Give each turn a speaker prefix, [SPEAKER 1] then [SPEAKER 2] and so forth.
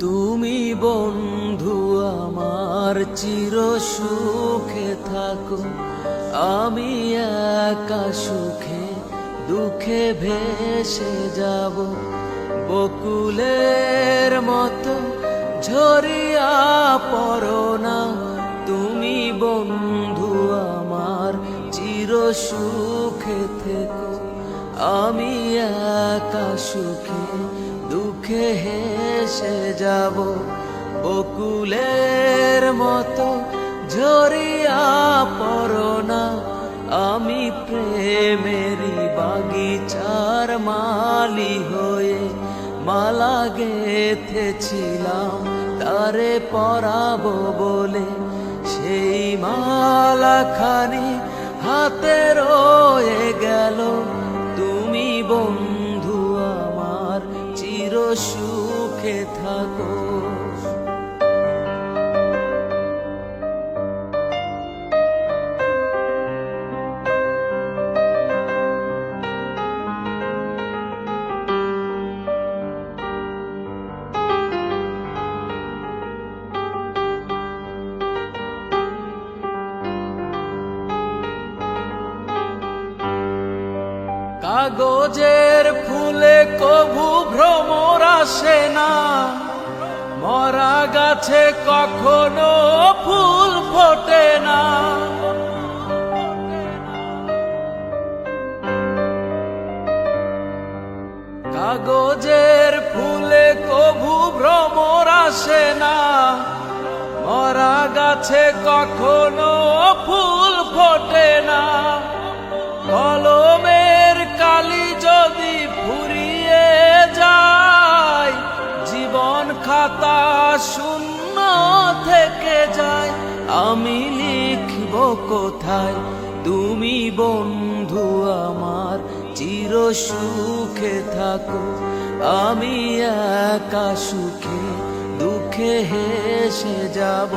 [SPEAKER 1] তুমি বন্ধু আমার চির সুখে থাকো, আমি একা সুখে দুঃখে ভেসে যাব। বকুলের মতো ঝরিয়া পড়ো না, তুমি বন্ধু আমার চির সুখে থেকো, আমি একা সুখে দুঃখে হেসে যাব। বকুলের মতো ঝরিয়া পড়ো না, আমি প্রেমেরই বাগিচার মালি হয়ে মালা গেথেছিলাম তারে পরাবো বলে। সেই মালাখানি হাতে রয়ে গেল, তুমি বন্ধু আমার চির সুখে থাকো। কাগজের ফুলে কভু ভ্রমর আসে না, মরা গাছে কখনো ফুল ফোটে না। কাগজের ফুলে কভু ভ্রমর আসে না, মরা গাছে কখনো ফুল ফোটে না। কলমের কালি যদি ফুরিয়ে যায়, জীবন খাতা শূন্য থেকে যায়, আমি লিখব কোথায় তুমি বন্ধু আমার চির সুখে থাকো, আমি একা সুখে দুঃখে হেসে যাব।